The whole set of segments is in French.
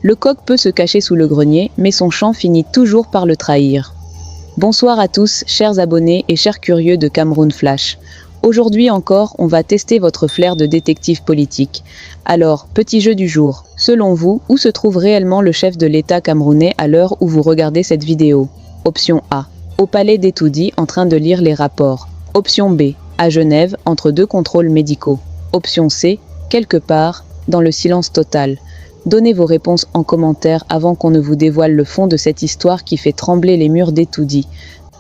Le coq peut se cacher sous le grenier, mais son chant finit toujours par le trahir. Bonsoir à tous, chers abonnés et chers curieux de Cameroun Flash. Aujourd'hui encore, on va tester votre flair de détective politique. Alors, petit jeu du jour. Selon vous, où se trouve réellement le chef de l'État camerounais à l'heure où vous regardez cette vidéo? Option A. Au palais d'Etoudi en train de lire les rapports. Option B. À Genève, entre deux contrôles médicaux. Option C. Quelque part, dans le silence total. Donnez vos réponses en commentaire avant qu'on ne vous dévoile le fond de cette histoire qui fait trembler les murs d'Etoudi.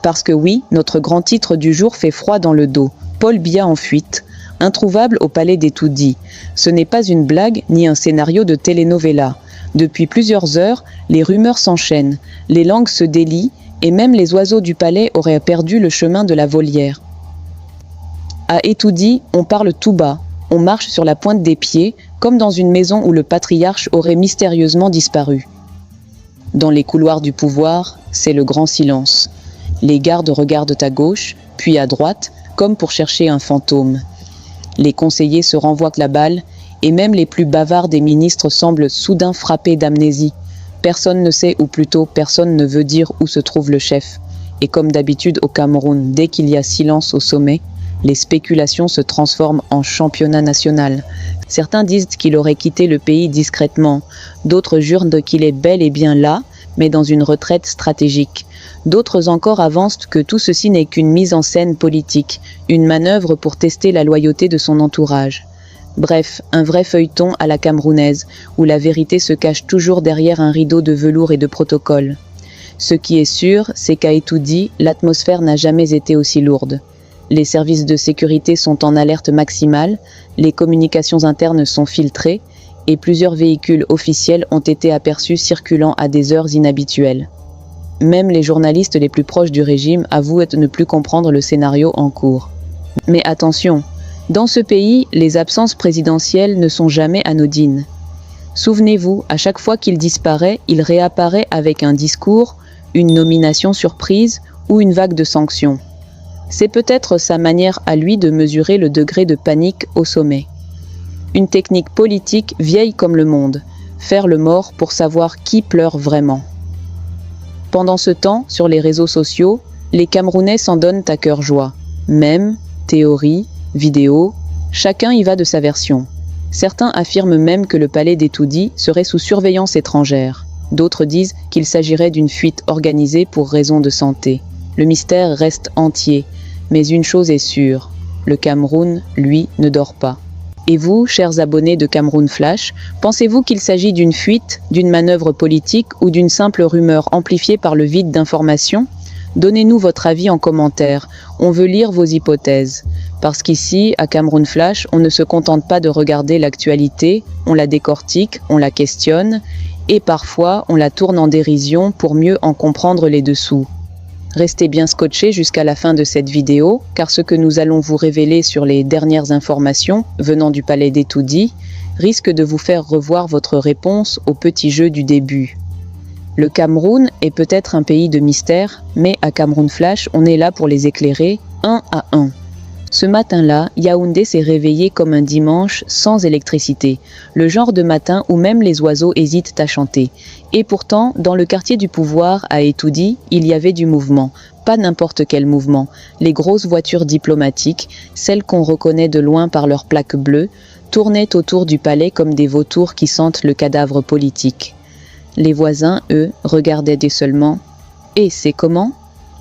Parce que oui, notre grand titre du jour fait froid dans le dos. Paul Biya en fuite, introuvable au palais d'Etoudi. Ce n'est pas une blague ni un scénario de telenovela. Depuis plusieurs heures, les rumeurs s'enchaînent, les langues se délient et même les oiseaux du palais auraient perdu le chemin de la volière. À Etoudi, on parle tout bas, on marche sur la pointe des pieds, comme dans une maison où le patriarche aurait mystérieusement disparu. Dans les couloirs du pouvoir, c'est le grand silence. Les gardes regardent à gauche, puis à droite, comme pour chercher un fantôme. Les conseillers se renvoient la balle, et même les plus bavards des ministres semblent soudain frappés d'amnésie. Personne ne sait, ou plutôt personne ne veut dire où se trouve le chef. Et comme d'habitude au Cameroun, dès qu'il y a silence au sommet, les spéculations se transforment en championnat national. Certains disent qu'il aurait quitté le pays discrètement, d'autres jurent qu'il est bel et bien là, mais dans une retraite stratégique. D'autres encore avancent que tout ceci n'est qu'une mise en scène politique, une manœuvre pour tester la loyauté de son entourage. Bref, un vrai feuilleton à la camerounaise, où la vérité se cache toujours derrière un rideau de velours et de protocole. Ce qui est sûr, c'est qu'à Etoudi, l'atmosphère n'a jamais été aussi lourde. Les services de sécurité sont en alerte maximale, les communications internes sont filtrées, et plusieurs véhicules officiels ont été aperçus circulant à des heures inhabituelles. Même les journalistes les plus proches du régime avouent ne plus comprendre le scénario en cours. Mais attention, dans ce pays, les absences présidentielles ne sont jamais anodines. Souvenez-vous, à chaque fois qu'il disparaît, il réapparaît avec un discours, une nomination surprise ou une vague de sanctions. C'est peut-être sa manière à lui de mesurer le degré de panique au sommet. Une technique politique vieille comme le monde, faire le mort pour savoir qui pleure vraiment. Pendant ce temps, sur les réseaux sociaux, les Camerounais s'en donnent à cœur joie. Mèmes, théories, vidéos, chacun y va de sa version. Certains affirment même que le palais d'Etoudi serait sous surveillance étrangère. D'autres disent qu'il s'agirait d'une fuite organisée pour raisons de santé. Le mystère reste entier, mais une chose est sûre, le Cameroun, lui, ne dort pas. Et vous, chers abonnés de Cameroun Flash, pensez-vous qu'il s'agit d'une fuite, d'une manœuvre politique ou d'une simple rumeur amplifiée par le vide d'informations? Donnez-nous votre avis en commentaire, on veut lire vos hypothèses. Parce qu'ici, à Cameroun Flash, on ne se contente pas de regarder l'actualité, on la décortique, on la questionne, et parfois on la tourne en dérision pour mieux en comprendre les dessous. Restez bien scotchés jusqu'à la fin de cette vidéo, car ce que nous allons vous révéler sur les dernières informations venant du palais d'Etoudi risque de vous faire revoir votre réponse au petit jeu du début. Le Cameroun est peut-être un pays de mystère, mais à Cameroun Flash, on est là pour les éclairer un à un. Ce matin-là, Yaoundé s'est réveillé comme un dimanche sans électricité, le genre de matin où même les oiseaux hésitent à chanter. Et pourtant, dans le quartier du pouvoir à Etoudi, il y avait du mouvement. Pas n'importe quel mouvement. Les grosses voitures diplomatiques, celles qu'on reconnaît de loin par leurs plaques bleues, tournaient autour du palais comme des vautours qui sentent le cadavre politique. Les voisins, eux, regardaient désolement. « Et c'est comment?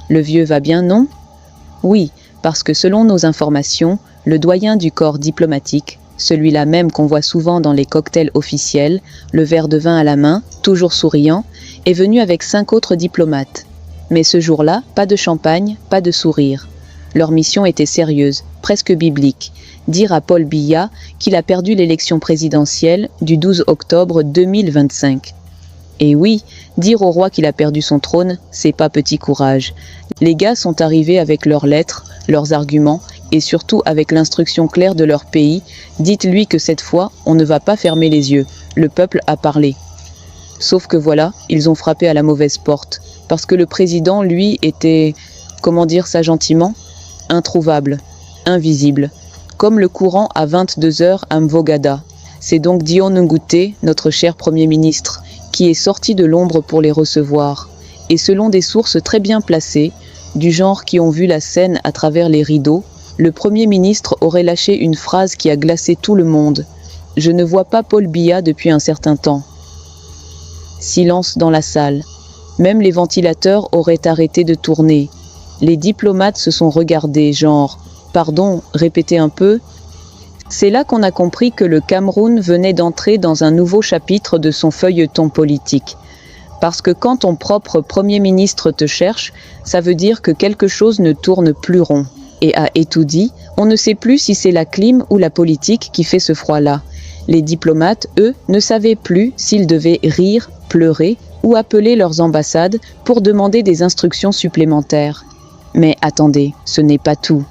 Le vieux va bien, non ?» Oui, parce que selon nos informations, le doyen du corps diplomatique, celui-là même qu'on voit souvent dans les cocktails officiels, le verre de vin à la main, toujours souriant, est venu avec 5 autres diplomates. Mais ce jour-là, pas de champagne, pas de sourire. Leur mission était sérieuse, presque biblique, dire à Paul Biya qu'il a perdu l'élection présidentielle du 12 octobre 2025. Et oui, dire au roi qu'il a perdu son trône, c'est pas petit courage. Les gars sont arrivés avec leurs lettres, leurs arguments, et surtout avec l'instruction claire de leur pays, dites-lui que cette fois, on ne va pas fermer les yeux, le peuple a parlé. Sauf que voilà, ils ont frappé à la mauvaise porte, parce que le président, lui, était, comment dire ça gentiment, introuvable, invisible, comme le courant à 22 h à Mvogada. C'est donc Dion Ngouté, notre cher Premier ministre, qui est sorti de l'ombre pour les recevoir. Et selon des sources très bien placées, du genre qui ont vu la scène à travers les rideaux, le Premier ministre aurait lâché une phrase qui a glacé tout le monde. « Je ne vois pas Paul Biya depuis un certain temps. » Silence dans la salle. Même les ventilateurs auraient arrêté de tourner. Les diplomates se sont regardés, genre « Pardon, répétez un peu ?» C'est là qu'on a compris que le Cameroun venait d'entrer dans un nouveau chapitre de son feuilleton politique. Parce que quand ton propre Premier ministre te cherche, ça veut dire que quelque chose ne tourne plus rond. Et à Etoudi, on ne sait plus si c'est la clim ou la politique qui fait ce froid-là. Les diplomates, eux, ne savaient plus s'ils devaient rire, pleurer ou appeler leurs ambassades pour demander des instructions supplémentaires. Mais attendez, ce n'est pas tout.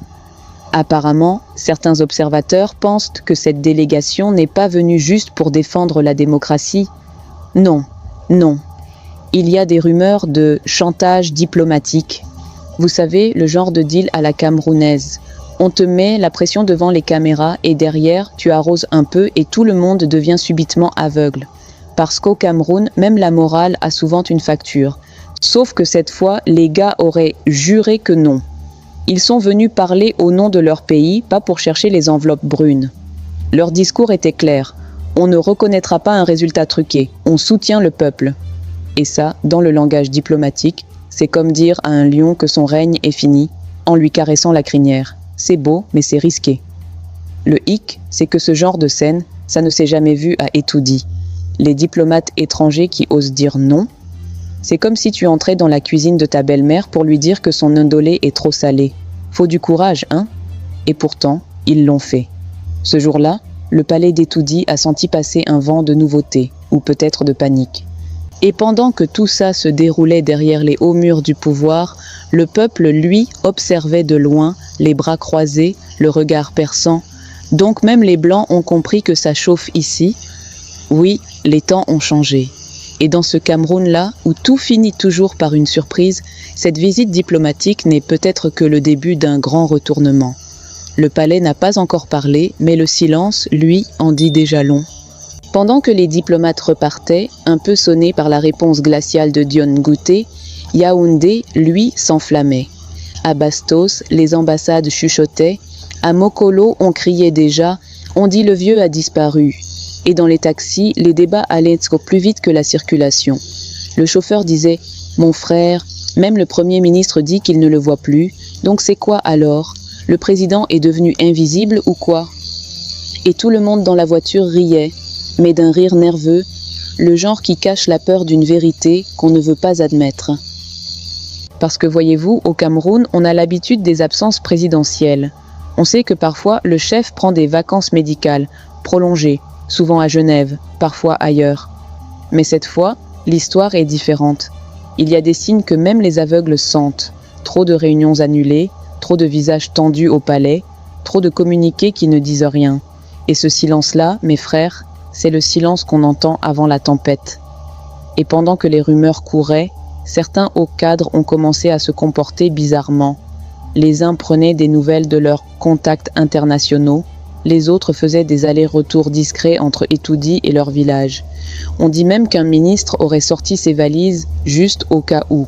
Apparemment, certains observateurs pensent que cette délégation n'est pas venue juste pour défendre la démocratie. Non, non. Il y a des rumeurs de chantage diplomatique. Vous savez, le genre de deal à la camerounaise. On te met la pression devant les caméras et derrière, tu arroses un peu et tout le monde devient subitement aveugle. Parce qu'au Cameroun, même la morale a souvent une facture. Sauf que cette fois, les gars auraient juré que non. Ils sont venus parler au nom de leur pays, pas pour chercher les enveloppes brunes. Leur discours était clair. On ne reconnaîtra pas un résultat truqué. On soutient le peuple. Et ça, dans le langage diplomatique, c'est comme dire à un lion que son règne est fini, en lui caressant la crinière. C'est beau, mais c'est risqué. Le hic, c'est que ce genre de scène, ça ne s'est jamais vu à Etoudi. Les diplomates étrangers qui osent dire non, c'est comme si tu entrais dans la cuisine de ta belle-mère pour lui dire que son indolé est trop salé. Faut du courage, hein? Et pourtant, ils l'ont fait. Ce jour-là, le palais d'Etoudi a senti passer un vent de nouveauté, ou peut-être de panique. Et pendant que tout ça se déroulait derrière les hauts murs du pouvoir, le peuple, lui, observait de loin, les bras croisés, le regard perçant. Donc même les Blancs ont compris que ça chauffe ici. Oui, les temps ont changé. Et dans ce Cameroun-là, où tout finit toujours par une surprise, cette visite diplomatique n'est peut-être que le début d'un grand retournement. Le palais n'a pas encore parlé, mais le silence, lui, en dit déjà long. Pendant que les diplomates repartaient, un peu sonnés par la réponse glaciale de Dion Ngouté, Yaoundé, lui, s'enflammait. À Bastos, les ambassades chuchotaient. À Mokolo, on criait déjà « On dit le vieux a disparu ». Et dans les taxis, les débats allaient plus vite que la circulation. Le chauffeur disait « Mon frère, même le Premier ministre dit qu'il ne le voit plus, donc c'est quoi alors? Le président est devenu invisible ou quoi ?» Et tout le monde dans la voiture riait, mais d'un rire nerveux, le genre qui cache la peur d'une vérité qu'on ne veut pas admettre. Parce que voyez-vous, au Cameroun, on a l'habitude des absences présidentielles. On sait que parfois, le chef prend des vacances médicales, prolongées, souvent à Genève, parfois ailleurs. Mais cette fois, l'histoire est différente. Il y a des signes que même les aveugles sentent. Trop de réunions annulées, trop de visages tendus au palais, trop de communiqués qui ne disent rien. Et ce silence-là, mes frères, c'est le silence qu'on entend avant la tempête. Et pendant que les rumeurs couraient, certains hauts cadres ont commencé à se comporter bizarrement. Les uns prenaient des nouvelles de leurs contacts internationaux, les autres faisaient des allers-retours discrets entre Etoudi et leur village. On dit même qu'un ministre aurait sorti ses valises juste au cas où.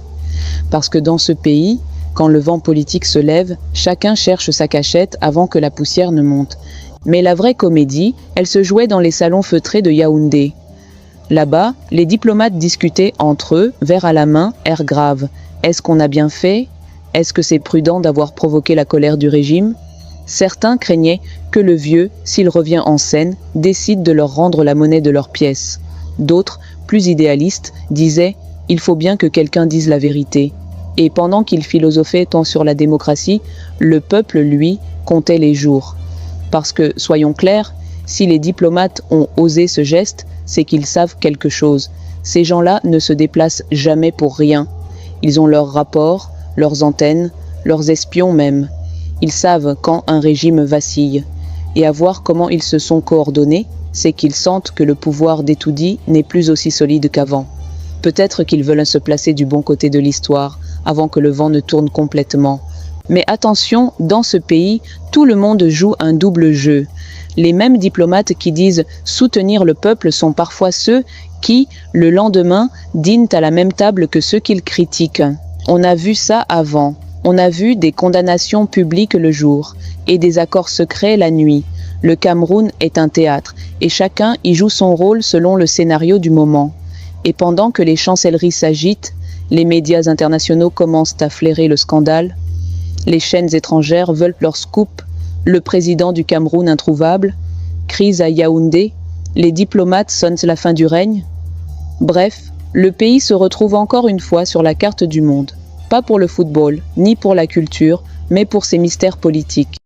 Parce que dans ce pays, quand le vent politique se lève, chacun cherche sa cachette avant que la poussière ne monte. Mais la vraie comédie, elle se jouait dans les salons feutrés de Yaoundé. Là-bas, les diplomates discutaient entre eux, verre à la main, air grave. Est-ce qu'on a bien fait? Est-ce que c'est prudent d'avoir provoqué la colère du régime? Certains craignaient que le vieux, s'il revient en scène, décide de leur rendre la monnaie de leurs pièces. D'autres, plus idéalistes, disaient « il faut bien que quelqu'un dise la vérité ». Et pendant qu'ils philosophaient tant sur la démocratie, le peuple, lui, comptait les jours. Parce que, soyons clairs, si les diplomates ont osé ce geste, c'est qu'ils savent quelque chose. Ces gens-là ne se déplacent jamais pour rien. Ils ont leurs rapports, leurs antennes, leurs espions même. Ils savent quand un régime vacille. Et à voir comment ils se sont coordonnés, c'est qu'ils sentent que le pouvoir d'Etoudi n'est plus aussi solide qu'avant. Peut-être qu'ils veulent se placer du bon côté de l'histoire, avant que le vent ne tourne complètement. Mais attention, dans ce pays, tout le monde joue un double jeu. Les mêmes diplomates qui disent soutenir le peuple sont parfois ceux qui, le lendemain, dînent à la même table que ceux qu'ils critiquent. On a vu ça avant. On a vu des condamnations publiques le jour et des accords secrets la nuit. Le Cameroun est un théâtre et chacun y joue son rôle selon le scénario du moment. Et pendant que les chancelleries s'agitent, les médias internationaux commencent à flairer le scandale, les chaînes étrangères veulent leur scoop, le président du Cameroun introuvable, crise à Yaoundé, les diplomates sonnent la fin du règne. Bref, le pays se retrouve encore une fois sur la carte du monde. Pas pour le football, ni pour la culture, mais pour ses mystères politiques.